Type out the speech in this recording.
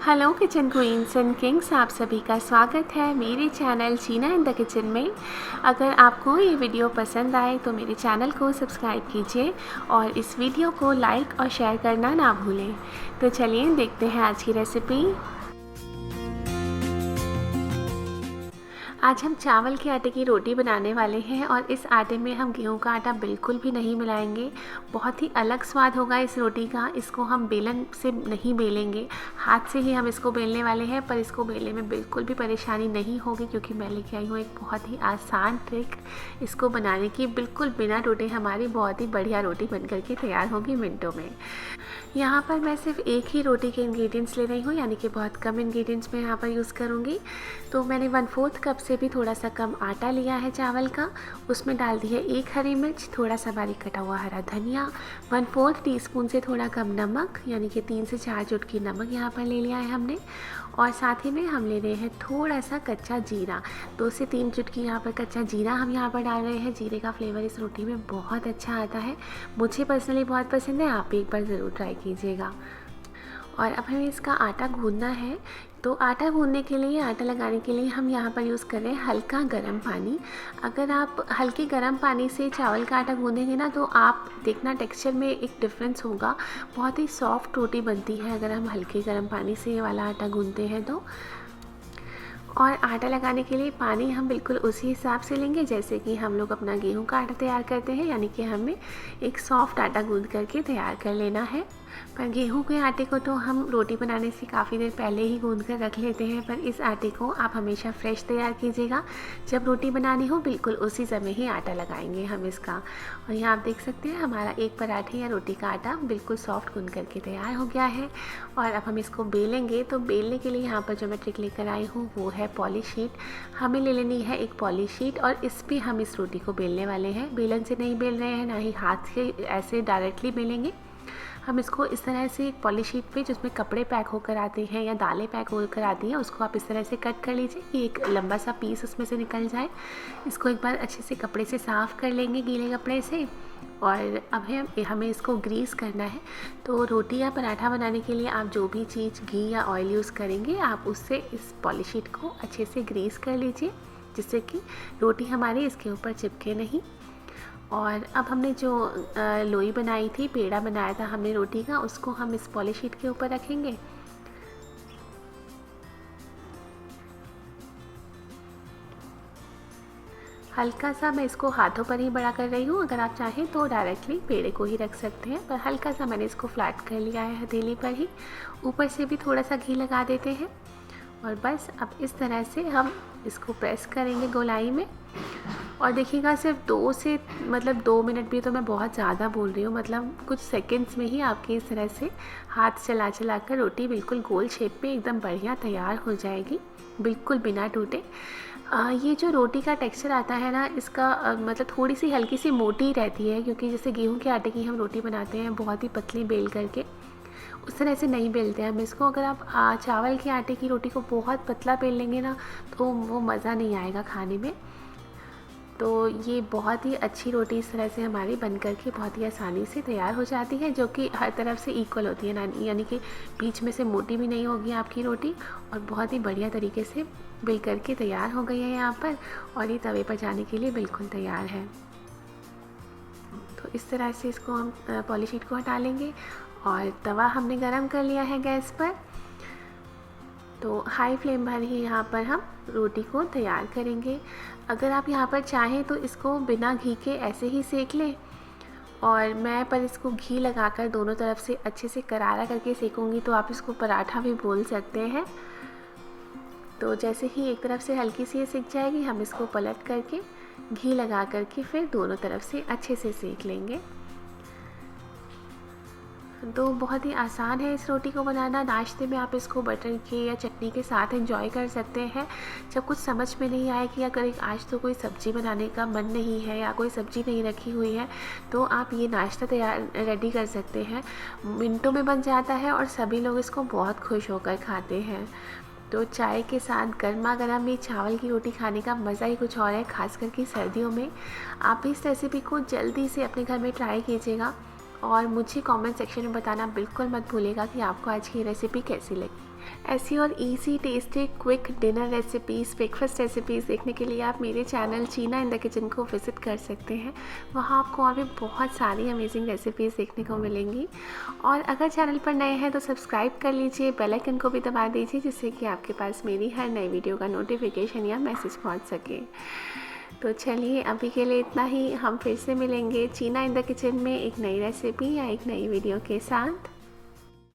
Hello kitchen queen's and Kings, आप सभी का स्वागत है मेरे channel Sheena in the kitchen में। अगर आपको ये वीडियो पसंद आए तो मेरे चैनल को सब्सक्राइब कीजिए और इस वीडियो को लाइक और शेयर करना ना भूलें। तो चलिए देखते हैं आज की रेसिपी। आज हम चावल के आटे की रोटी बनाने वाले हैं और इस आटे में हम गेहूं का आटा बिल्कुल भी नहीं मिलाएंगे। बहुत ही अलग स्वाद होगा इस रोटी का। इसको हम बेलन से नहीं बेलेंगे, हाथ से ही हम इसको बेलने वाले हैं। पर इसको बेलने में बिल्कुल भी परेशानी नहीं होगी क्योंकि मैं लेके आई हूँ एक बहुत ही आसान ट्रिक इसको बनाने की। बिल्कुल बिना टूटे हमारी बहुत ही बढ़िया रोटी बन करके तैयार होगी मिनटों में। यहाँ पर मैं सिर्फ एक ही रोटी के इंग्रेडिएंट्स ले रही हूँ, यानी कि बहुत कम इंग्रेडिएंट्स मैं यहाँ पर यूज़ करूँगी। तो मैंने 1/4 कप से भी थोड़ा सा कम आटा लिया है चावल का। उसमें डाल दी है 1 हरी मिर्च, थोड़ा सा बारीक कटा हुआ हरा धनिया, 1/4 टीस्पून से थोड़ा कम नमक, यानी कि 3 से 4 चुटकी नमक यहाँ पर ले लिया है हमने। और साथ ही में हम ले रहे हैं थोड़ा सा कच्चा जीरा, 2 से 3 चुटकी यहाँ पर कच्चा जीरा हम यहाँ पर डाल रहे हैं। जीरे का फ्लेवर इस रोटी में बहुत अच्छा आता है, मुझे पर्सनली बहुत पसंद है, आप भी एक बार ज़रूर ट्राई कीजिएगा। और अब हमें इसका आटा गूंदना है। तो आटा गूंदने के लिए, आटा लगाने के लिए हम यहाँ पर यूज़ कर रहे हैं हल्का गर्म पानी। अगर आप हल्के गर्म पानी से चावल का आटा गूंदेंगे ना तो आप देखना टेक्सचर में एक डिफरेंस होगा। बहुत ही सॉफ्ट रोटी बनती है अगर हम हल्के गर्म पानी से ये वाला आटा गूंदते हैं तो। और आटा लगाने के लिए पानी हम बिल्कुल उसी हिसाब से लेंगे जैसे कि हम लोग अपना गेहूं का आटा तैयार करते हैं, यानी कि हमें एक सॉफ्ट आटा गूंद करके तैयार कर लेना है। पर गेहूं के आटे को तो हम रोटी बनाने से काफ़ी देर पहले ही गूंद कर रख लेते हैं, पर इस आटे को आप हमेशा फ्रेश तैयार कीजिएगा। जब रोटी बनानी हो बिल्कुल उसी समय ही आटा लगाएंगे हम इसका। और यहाँ आप देख सकते हैं हमारा एक पराठे या रोटी का आटा बिल्कुल सॉफ्ट गूंद करके तैयार हो गया है। और अब हम इसको बेलेंगे। तो बेलने के लिए यहाँ पर जो मैं ट्रिक लेकर आई हूँ वो है पॉलिश शीट। हमें ले लेनी है एक पॉलिश शीट और इस पर हम इस रोटी को बेलने वाले हैं। बेलन से नहीं बेल रहे हैं, ना ही हाथ से ऐसे डायरेक्टली बेलेंगे। हम इसको इस तरह से एक पॉलिश शीट पे जिसमें कपड़े पैक होकर आते हैं या दालें पैक होकर आती हैं, उसको आप इस तरह से कट कर लीजिए कि एक लंबा सा पीस उसमें से निकल जाए। इसको एक बार अच्छे से कपड़े से साफ़ कर लेंगे, गीले कपड़े से। और अब हमें इसको ग्रीस करना है। तो रोटी या पराठा बनाने के लिए आप जो भी चीज़ घी या ऑयल यूज़ करेंगे आप उससे इस पॉलिश शीट को अच्छे से ग्रीस कर लीजिए जिससे कि रोटी हमारी इसके ऊपर चिपके नहीं। और अब हमने जो लोई बनाई थी, पेड़ा बनाया था हमने रोटी का, उसको हम इस पॉलिश शीट के ऊपर रखेंगे। हल्का सा मैं इसको हाथों पर ही बड़ा कर रही हूँ। अगर आप चाहें तो डायरेक्टली पेड़े को ही रख सकते हैं, पर हल्का सा मैंने इसको फ्लैट कर लिया है हथेली पर ही। ऊपर से भी थोड़ा सा घी लगा देते हैं और बस अब इस तरह से हम इसको प्रेस करेंगे गोलाई में। और देखिएगा सिर्फ 2 मिनट भी तो मैं बहुत ज़्यादा बोल रही हूँ, मतलब कुछ सेकंड्स में ही आपकी इस तरह से हाथ चला चला कर रोटी बिल्कुल गोल शेप में एकदम बढ़िया तैयार हो जाएगी, बिल्कुल बिना टूटे। ये जो रोटी का टेक्सचर आता है ना इसका मतलब थोड़ी सी हल्की सी मोटी रहती है, क्योंकि जैसे गेहूं के आटे की हम रोटी बनाते हैं बहुत ही पतली बेल करके, उस तरह से नहीं बेलते हैं हम इसको। अगर आप चावल के आटे की रोटी को बहुत पतला बेल लेंगे ना तो वो मज़ा नहीं आएगा खाने में। तो ये बहुत ही अच्छी रोटी इस तरह से हमारी बन करके बहुत ही आसानी से तैयार हो जाती है, जो कि हर तरफ से इक्वल होती है ना, यानी कि बीच में से मोटी भी नहीं होगी आपकी रोटी और बहुत ही बढ़िया तरीके से बेल करके तैयार हो गई है यहाँ पर। और ये तवे पर जाने के लिए बिल्कुल तैयार है। तो इस तरह से इसको हम पॉलिश शीट को हटा लेंगे और तवा हमने गरम कर लिया है गैस पर। तो हाई फ्लेम पर ही यहाँ पर हम रोटी को तैयार करेंगे। अगर आप यहाँ पर चाहें तो इसको बिना घी के ऐसे ही सेक लें, और मैं पर इसको घी लगाकर दोनों तरफ से अच्छे से करारा करके सेकूंगी, तो आप इसको पराठा भी बोल सकते हैं। तो जैसे ही एक तरफ से हल्की सी सिक जाएगी हम इसको पलट करके घी लगा करके फिर दोनों तरफ से अच्छे से सेक लेंगे। तो बहुत ही आसान है इस रोटी को बनाना। नाश्ते में आप इसको बटर के या चटनी के साथ एंजॉय कर सकते हैं। जब कुछ समझ में नहीं आए कि अगर आज तो कोई सब्ज़ी बनाने का मन नहीं है या कोई सब्ज़ी नहीं रखी हुई है तो आप ये नाश्ता तैयार रेडी कर सकते हैं। मिनटों में बन जाता है और सभी लोग इसको बहुत खुश होकर खाते हैं। तो चाय के साथ गर्मा गर्म ये चावल की रोटी खाने का मज़ा ही कुछ और है, खास करके सर्दियों में। आप इस रेसिपी को जल्दी से अपने घर में ट्राई कीजिएगा और मुझे कमेंट सेक्शन में बताना बिल्कुल मत भूलिएगा कि आपको आज की रेसिपी कैसी लगी। ऐसी और easy tasty quick dinner recipes, breakfast recipes देखने के लिए आप मेरे चैनल चीना इन द किचन को विज़िट कर सकते हैं। वहाँ आपको और भी बहुत सारी अमेजिंग रेसिपीज़ देखने को मिलेंगी। और अगर चैनल पर नए हैं तो सब्सक्राइब कर लीजिए, बेल आइकन को भी दबा दीजिए, जिससे कि आपके पास मेरी हर नई वीडियो का नोटिफिकेशन या मैसेज पहुँच सके। तो चलिए अभी के लिए इतना ही। हम फिर से मिलेंगे चीना इन द किचन में एक नई रेसिपी या एक नई वीडियो के साथ।